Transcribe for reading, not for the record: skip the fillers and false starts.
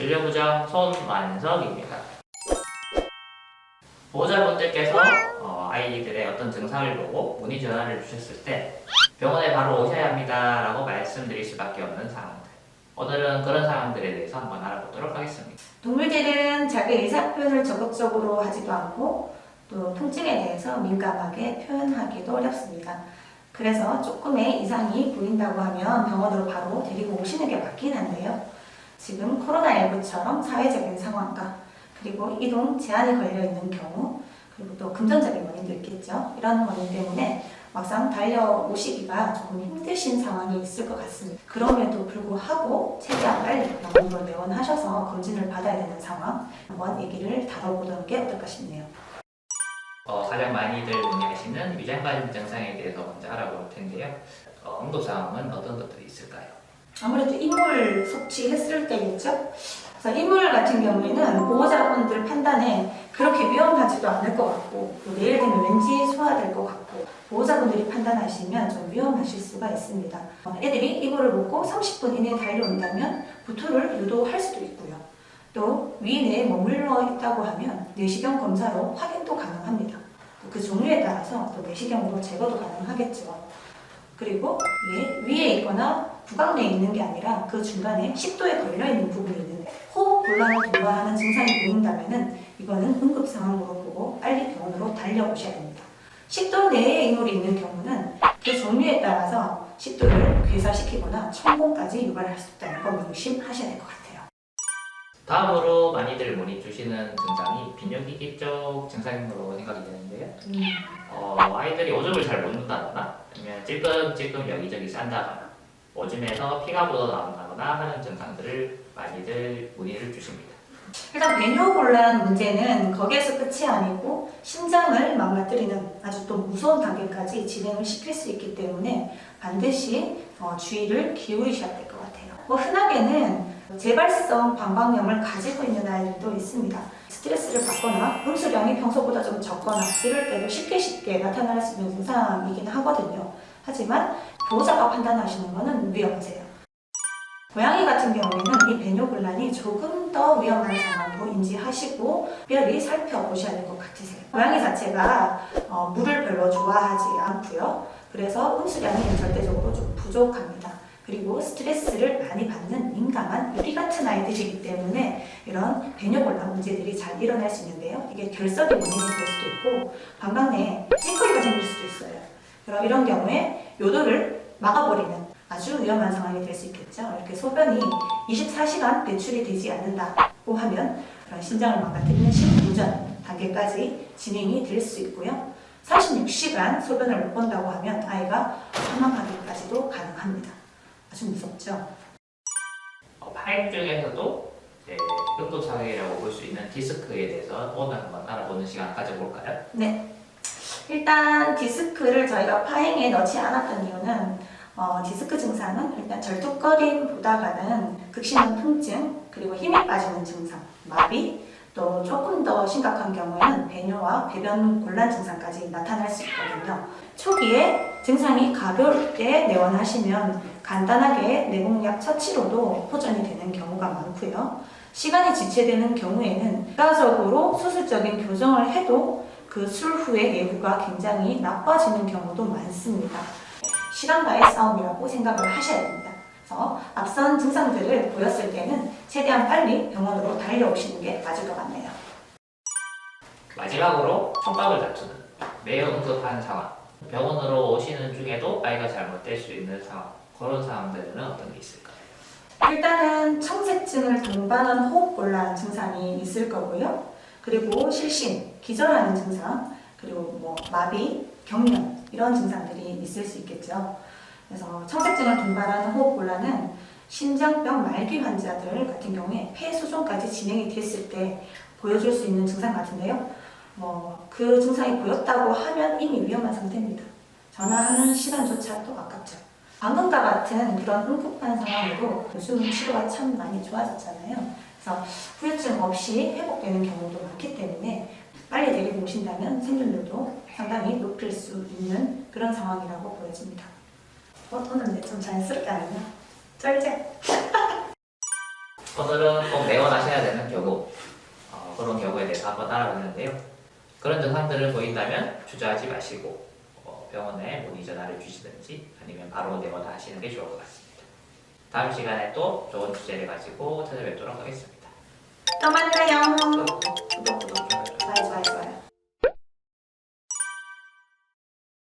진료부장 손완석입니다. 보호자분들께서 아이들의 어떤 증상을 보고 문의 전화를 주셨을 때 병원에 바로 오셔야 합니다 라고 말씀드릴 수밖에 없는 상황들. 오늘은 그런 상황들에 대해서 한번 알아보도록 하겠습니다. 동물들은 자기 의사표현을 적극적으로 하지도 않고 또 통증에 대해서 민감하게 표현하기도 어렵습니다. 그래서 조금의 이상이 보인다고 하면 병원으로 바로 데리고 오시는 게 맞긴 한데요. 지금 코로나19처럼 사회적인 상황과 그리고 이동 제한이 걸려있는 경우 그리고 또 금전적인 원인도 있겠죠. 이런 원인 때문에 막상 달려오시기가 조금 힘드신 상황이 있을 것 같습니다. 그럼에도 불구하고 최대한 빨리 병원으로 내원하셔서 검진을 받아야 되는 상황 한번 얘기를 다뤄보는 게 어떨까 싶네요. 가장 많이들 문의하시는 위장관 증상에 대해서 먼저 알아볼 텐데요. 응급상황은 어떤 것들이 있을까요? 아무래도 이물 섭취했을 때겠죠? 그래서 이물 같은 경우에는 보호자분들 판단에 그렇게 위험하지도 않을 것 같고 또 내일 되면 왠지 소화될 것 같고 보호자분들이 판단하시면 좀 위험하실 수가 있습니다. 애들이 이물을 먹고 30분 이내에 달려온다면 부토를 유도할 수도 있고요. 또 위 내에 머물러 있다고 하면 내시경 검사로 확인도 가능합니다. 그 종류에 따라서 또 내시경으로 제거도 가능하겠죠. 그리고 이게 위에 있거나 구강 내에 있는 게 아니라 그 중간에 식도에 걸려있는 부분이 있는데 호흡 곤란을 동반하는 증상이 보인다면 이거는 응급 상황으로 보고 빨리 병원으로 달려오셔야 됩니다. 식도 내에 이물이 있는 경우는 그 종류에 따라서 식도를 괴사시키거나 천공까지 유발할 수 있다는 거 명심하셔야 될 것 같아요. 다음으로 많이들 문의 주시는 증상이 비뇨기기 쪽 증상인 걸로 생각이 되는데요. 아이들이 오줌을 잘 못 눈다거나 아니면 찔끔찔끔 여기저기 싼다거나 오줌에서 피가 묻어 나온다거나 하는 증상들을 많이들 문의를 주십니다. 일단 배뇨곤란 문제는 거기에서 끝이 아니고 심장을 망가뜨리는 아주 또 무서운 단계까지 진행을 시킬 수 있기 때문에 반드시 주의를 기울이셔야 될 것 같아요. 흔하게는 재발성 방광염을 가지고 있는 아이들도 있습니다. 스트레스를 받거나 음수량이 평소보다 좀 적거나 이럴 때도 쉽게 나타날 수 있는 증상이긴 하거든요. 하지만 보호자가 판단하시는 것은 위험하세요. 고양이 같은 경우에는 이 배뇨곤란이 조금 더 위험한 상황으로 인지하시고 특별히 살펴보셔야 될 것 같으세요. 고양이 자체가 물을 별로 좋아하지 않고요. 그래서 음수량이 절대적으로 좀 부족합니다. 그리고 스트레스를 많이 받는 민감한 유리 같은 아이들이기 때문에 이런 배뇨곤란 문제들이 잘 일어날 수 있는데요. 이게 결석의 원인이 될 수도 있고 방광 내에 찌꺼기가 생길 수도 있어요. 그럼 이런 경우에 요도를 막아버리는 아주 위험한 상황이 될 수 있겠죠. 이렇게 소변이 24시간 배출이 되지 않는다고 하면 그런 신장을 망가뜨리는 심부전 단계까지 진행이 될 수 있고요. 36시간 소변을 못 본다고 하면 아이가 사망하기까지도 가능합니다. 아주 무섭죠. 파행 중에서도 응급상황이라고 볼 수 있는 디스크에 대해서 오늘 한번 알아보는 시간 가져볼까요? 네. 일단 디스크를 저희가 파행에 넣지 않았던 이유는 디스크 증상은 일단 절뚝거림보다는 극심한 통증, 그리고 힘이 빠지는 증상, 마비, 또 조금 더 심각한 경우에는 배뇨와 배변 곤란 증상까지 나타날 수 있거든요. 초기에 증상이 가벼울 때 내원하시면 간단하게 내복약 처치로도 호전이 되는 경우가 많고요. 시간이 지체되는 경우에는 추가적으로 수술적인 교정을 해도 그 술 후의 예후가 굉장히 나빠지는 경우도 많습니다. 시간과의 싸움이라고 생각을 하셔야 됩니다. 그래서 앞선 증상들을 보였을 때는 최대한 빨리 병원으로 달려오시는 게 맞을 것 같네요. 마지막으로 촉각을 다투는 매우 응급한 상황. 병원으로 오시는 중에도 아이가 잘못될 수 있는 상황. 그런 상황들은 어떤 게 있을까요? 일단은 청색증을 동반한 호흡곤란 증상이 있을 거고요. 그리고 실신, 기절하는 증상, 그리고 마비, 경련 이런 증상들이 있을 수 있겠죠. 그래서 청색증을 동반하는 호흡곤란은 심장병 말기 환자들 같은 경우에 폐수종까지 진행이 됐을 때 보여줄 수 있는 증상 같은데요. 그 증상이 보였다고 하면 이미 위험한 상태입니다. 전화하는 시간조차도 아깝죠. 방금과 같은 그런 응급한 상황으로 요즘은 치료가 참 많이 좋아졌잖아요. 그래서 후유증 없이 회복되는 경우도 많기 때문에 빨리 데리고 오신다면 생존율도 상당히 높일 수 있는 그런 상황이라고 보여집니다. 오늘 좀 자연스럽게 아니냐? 쩔지? 오늘은 꼭 내원하셔야 되는 경우 그런 경우에 대해서 한번 알아봤는데요. 그런 증상들을 보인다면 주저하지 마시고 병원에 문의 전화를 주시든지 아니면 바로 내원하시는 게 좋을 것 같습니다. 다음 시간에 또 좋은 주제를 가지고 찾아뵙도록 하겠습니다. 또 만나요. 구독, 좋아요. 좋아요.